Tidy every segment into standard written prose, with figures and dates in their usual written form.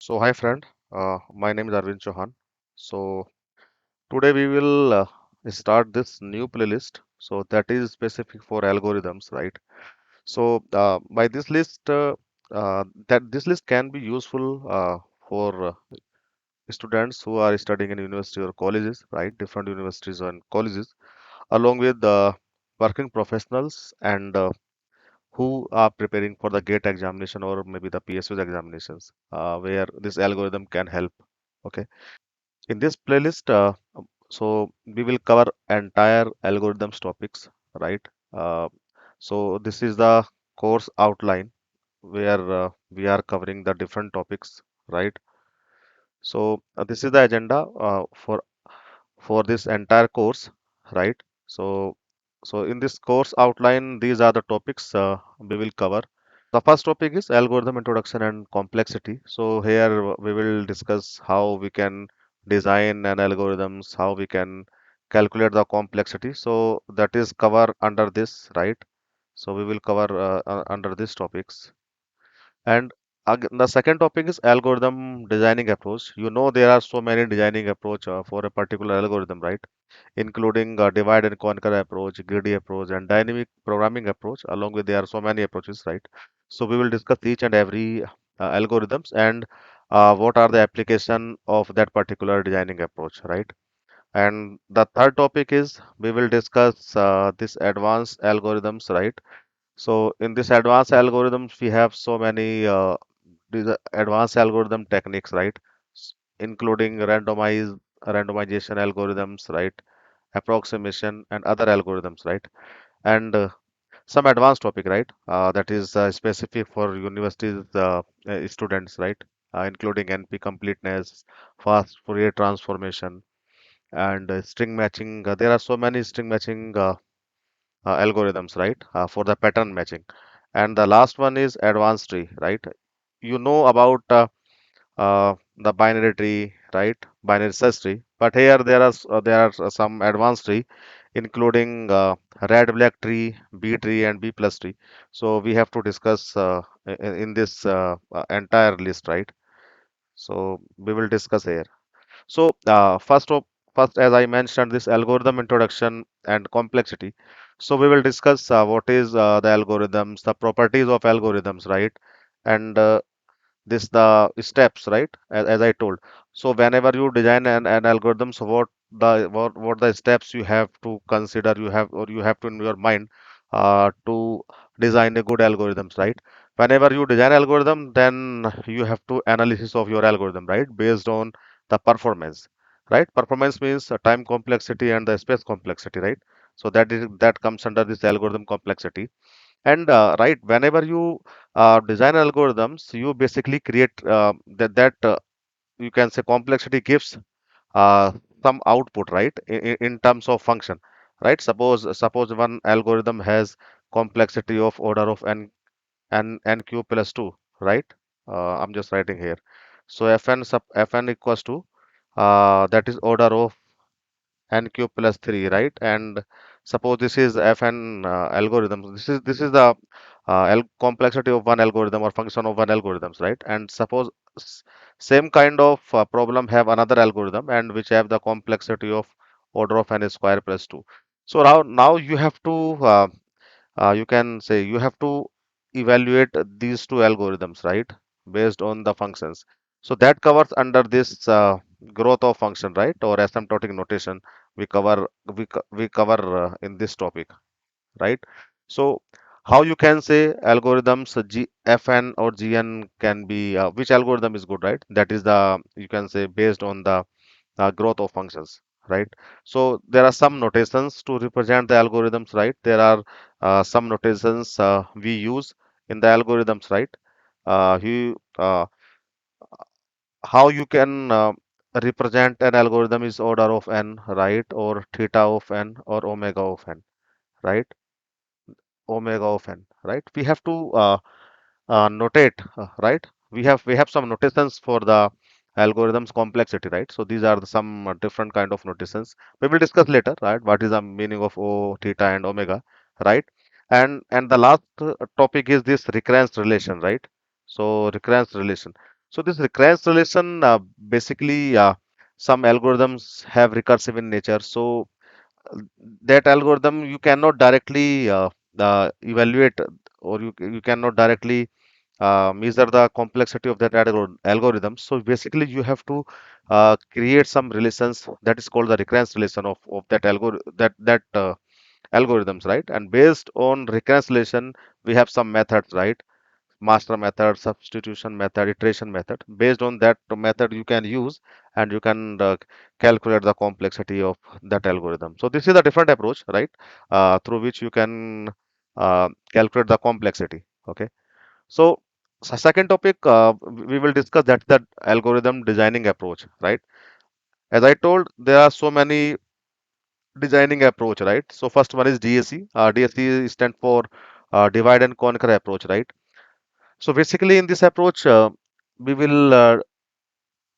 So, hi friend, my name is Arvind Chauhan. So, today we will start this new playlist. So, that is specific for algorithms, right? So, by this list, that this list can be useful for students who are studying in university or colleges, right? Different universities and colleges, along with working professionals and who are preparing for the GATE examination or maybe the PSU examinations, where this algorithm can help. Okay. In this playlist, so we will cover entire algorithms topics, right? Uh, so this is the course outline where we are covering the different topics, right? So this is the agenda for this entire course, right? So in this course outline, these are the topics we will cover. The first topic is algorithm introduction and complexity. So here we will discuss how we can design an algorithms, how we can calculate the complexity. So that is cover under this, right? So we will cover under these topics. And the second topic is algorithm designing approach. You know there are so many designing approach for a particular algorithm, right? Including divide and conquer approach, greedy approach, and dynamic programming approach. Along with there are so many approaches, right? So we will discuss each and every algorithms and what are the application of that particular designing approach, right? And the third topic is we will discuss this advanced algorithms, right? So in this advanced algorithms, we have so many advanced algorithm techniques, right? Including randomization algorithms, right? Approximation and other algorithms, right? And some advanced topic, right? That is specific for universities students, right? Including NP completeness, fast Fourier transformation, and string matching. There are so many string matching algorithms, right? For the pattern matching. And the last one is advanced tree, right? You know about the binary tree, right? Binary search tree. But here there are some advanced tree, including red black tree, B tree, and B plus tree. So we have to discuss in this entire list, right? So we will discuss here. So first, as I mentioned, this algorithm introduction and complexity. So we will discuss what is the algorithms, the properties of algorithms, right? And this the steps, right? As I told. So whenever you design an algorithm, so what the steps you have to consider, you have to in your mind to design a good algorithms, right? Whenever you design algorithm, then you have to analysis of your algorithm, right? Based on the performance, right? Performance means time complexity and the space complexity, right? So that comes under this algorithm complexity. And right, whenever you design algorithms, you basically create that you can say complexity gives uh, some output, right? In terms of function, right? Suppose one algorithm has complexity of order of n cube plus 2, right? I'm just writing here. So fn equals to that is order of n cube plus 3, right? And suppose this is fn algorithm. This is the complexity of one algorithm or function of one algorithms, right? And suppose s- same kind of problem have another algorithm and which have the complexity of order of n square plus 2. So now you have to you can say you have to evaluate these two algorithms, right, based on the functions. So that covers under this growth of function, right, or asymptotic notation we cover we cover in this topic, right? So how you can say algorithms Fn or Gn can be which algorithm is good, right? That is the you can say based on the growth of functions, right? So there are some notations to represent the algorithms, right? There are some notations we use in the algorithms, right? How you can represent an algorithm is order of n, right? Or theta of n or omega of n, right? Omega of n, right? We have to notate, right? We have some notations for the algorithms complexity, right? So these are some different kind of notations. We will discuss later, right? What is the meaning of O, theta, and omega, right? And the last topic is this recurrence relation, right? So recurrence relation. So this recurrence relation, basically, some algorithms have recursive in nature. So that algorithm you cannot directly evaluate, or you cannot directly measure the complexity of that algorithm. So basically you have to create some relations, that is called the recurrence relation of that algorithms, right? And based on recurrence relation we have some methods, right? Master method, substitution method, iteration method. Based on that method you can use, and you can calculate the complexity of that algorithm. So this is a different approach, right? Through which you can calculate the complexity. Okay. So, second topic, we will discuss that algorithm designing approach, right? As I told, there are so many designing approach, right? So first one is DAC. DAC stand for divide and conquer approach, right? So basically in this approach, we will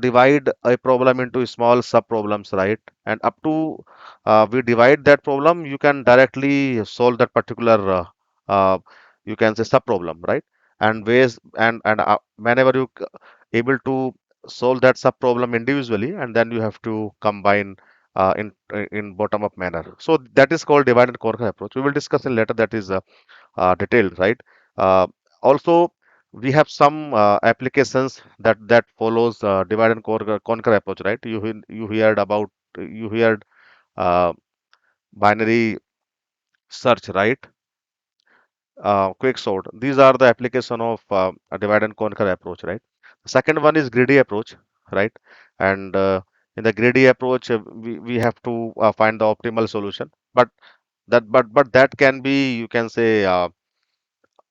divide a problem into small sub problems, right? And up to we divide that problem, you can directly solve that particular you can say sub problem, right? And ways and whenever you able to solve that sub problem individually, and then you have to combine in bottom up manner. So that is called divide and conquer approach. We will discuss in later, that is detailed, right? Uh, Also, we have some applications that follows divide and conquer approach, right? You heard about, you heard uh, binary search, right? Quick sort. These are the application of a divide and conquer approach, right? Second one is greedy approach, right? And in the greedy approach, we have to find the optimal solution, but that can be, you can say,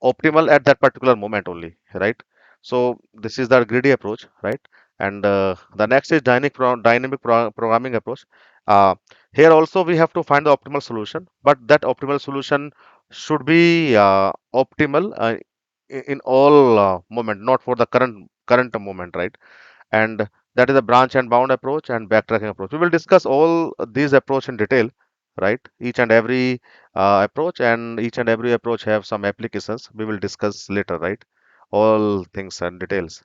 optimal at that particular moment only, right? So this is the greedy approach, right? And the next is dynamic programming approach. Uh, Here also we have to find the optimal solution, but that optimal solution should be optimal in all moment, not for the current moment, right? And that is a branch and bound approach and backtracking approach. We will discuss all these approach in detail, right? Each and every approach, and each and every approach have some applications. We will discuss later, right? All things and details.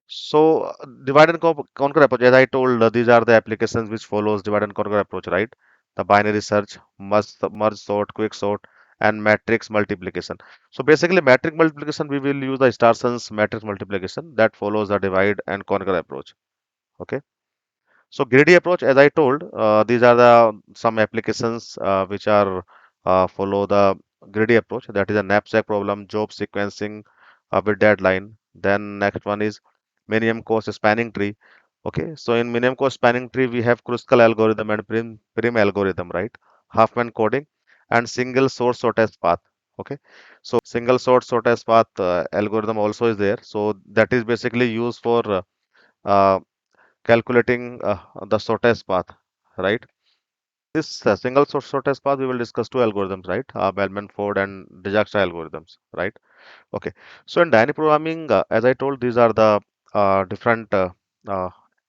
So divide and conquer approach, as I told, these are the applications which follows divide and conquer approach, right? The binary search, merge sort, quick sort, and matrix multiplication. So basically, matrix multiplication, we will use the Starson's matrix multiplication that follows the divide and conquer approach. Okay. So greedy approach, as I told, these are the some applications which are follow the greedy approach. That is a knapsack problem, job sequencing with deadline. Then next one is minimum cost spanning tree. Okay, so in minimum cost spanning tree, we have Kruskal algorithm and prim algorithm, right? Huffman coding and single source shortest path. Okay, so single source shortest path algorithm also is there. So that is basically used for uh, calculating the shortest path, right? This single source shortest path, we will discuss two algorithms, right? Bellman-Ford and Dijkstra algorithms, right? Okay. So in dynamic programming, as I told, these are the different uh,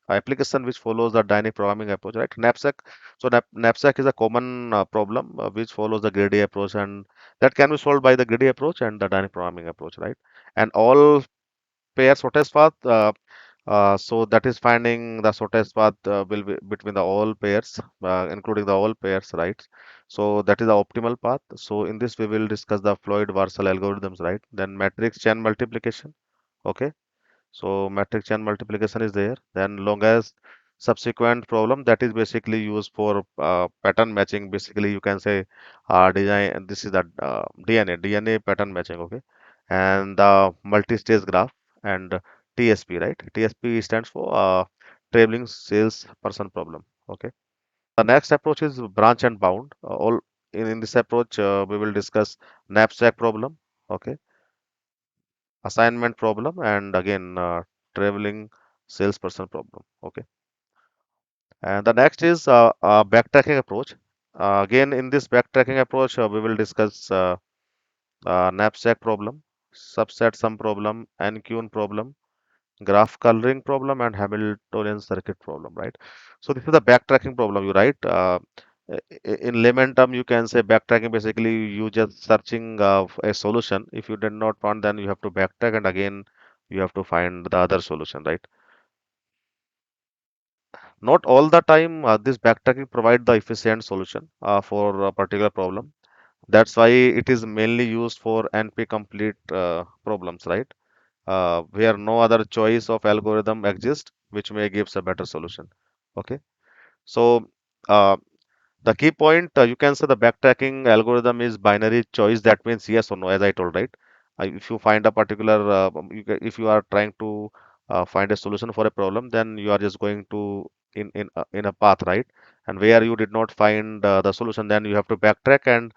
application which follows the dynamic programming approach, right? Knapsack. So knapsack is a common problem which follows the greedy approach, and that can be solved by the greedy approach and the dynamic programming approach, right? And all pair shortest path. So that is finding the shortest path will be between the all pairs, including the all pairs, right? So that is the optimal path. So in this we will discuss the Floyd-Warshall algorithms, right? Then matrix chain multiplication. Okay. So matrix chain multiplication is there. Then longest subsequent problem, that is basically used for pattern matching. Basically, you can say design. This is the DNA pattern matching. Okay, and the multi-stage graph and TSP, right? TSP stands for traveling sales person problem. Okay. The next approach is branch and bound. All in this approach, we will discuss knapsack problem. Okay, assignment problem, and again traveling salesperson problem. Okay, and the next is backtracking approach. Again, in this backtracking approach, we will discuss knapsack problem, subset sum problem, NQN problem, graph coloring problem, and Hamiltonian circuit problem, right? So this is the backtracking problem, you write. In layman term, you can say backtracking. Basically, you just searching a solution. If you did not find, then you have to backtrack and again you have to find the other solution, right? Not all the time this backtracking provide the efficient solution for a particular problem. That's why it is mainly used for NP complete problems, right? Where no other choice of algorithm exists, which may gives a better solution. Okay, so uh, the key point, you can say the backtracking algorithm is binary choice. That means yes or no, as I told, right? If you find a particular, if you are trying to find a solution for a problem, then you are just going to in a path, right? And where you did not find the solution, then you have to backtrack and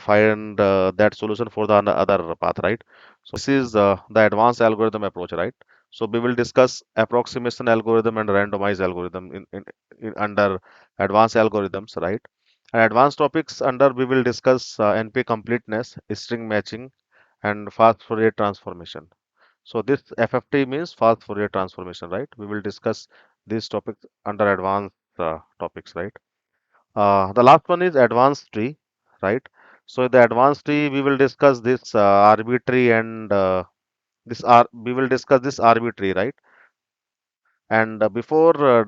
find that solution for the other path, right? So this is the advanced algorithm approach, right? So we will discuss approximation algorithm and randomized algorithm in under advanced algorithms, right? And advanced topics under we will discuss NP completeness, string matching, and fast Fourier transformation. So this FFT means fast Fourier transformation, right? We will discuss these topics under advanced topics, right? The last one is advanced tree, right? So the advanced tree we will discuss this arbitrary and we will discuss this arbitrary, right? And before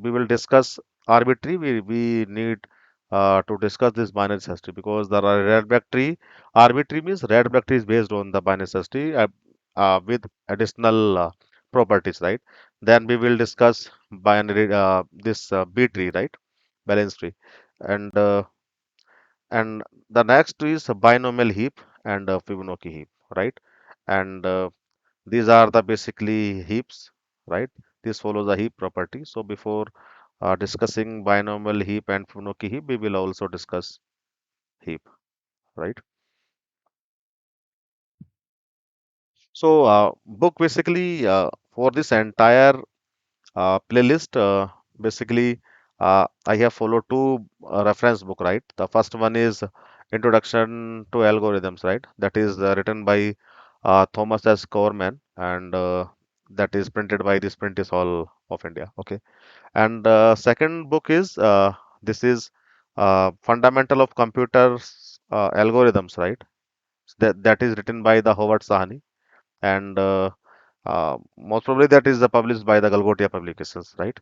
we will discuss arbitrary, we need to discuss this binary search tree because the red black tree, arbitrary means red black tree is based on the binary search tree with additional properties, right? Then we will discuss binary this B tree, right? Balance tree, and uh, and the next is a binomial heap and a Fibonacci heap, right? And these are the basically heaps, right? This follows the heap property. So before discussing binomial heap and Fibonacci heap, we will also discuss heap, right? So book basically for this entire playlist, basically I have followed two reference book, right? The first one is Introduction to Algorithms, right? That is written by Thomas S. Corman and that is printed by this Print is Hall of India. Okay. And second book is this is Fundamental of Computers Algorithms, right? That is written by the Howard Sahani and most probably that is published by the Galgotia Publications, right?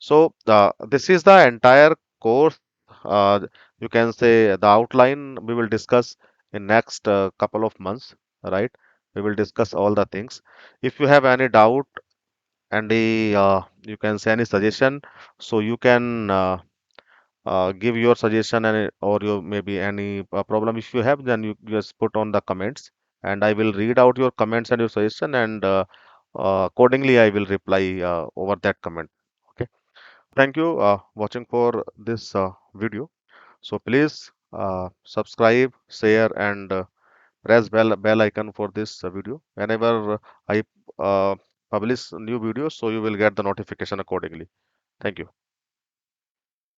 So this is the entire course. Uh, you can say the outline we will discuss in next couple of months, right? We will discuss all the things. If you have any doubt, any you can say any suggestion, so you can give your suggestion and or your maybe any problem if you have, then you just put on the comments, and I will read out your comments and your suggestion, and accordingly I will reply over that comment. Okay. Thank you watching for this video. So please subscribe, share, and press bell icon for this video. Whenever I uh, publish new videos, so you will get the notification accordingly. Thank you.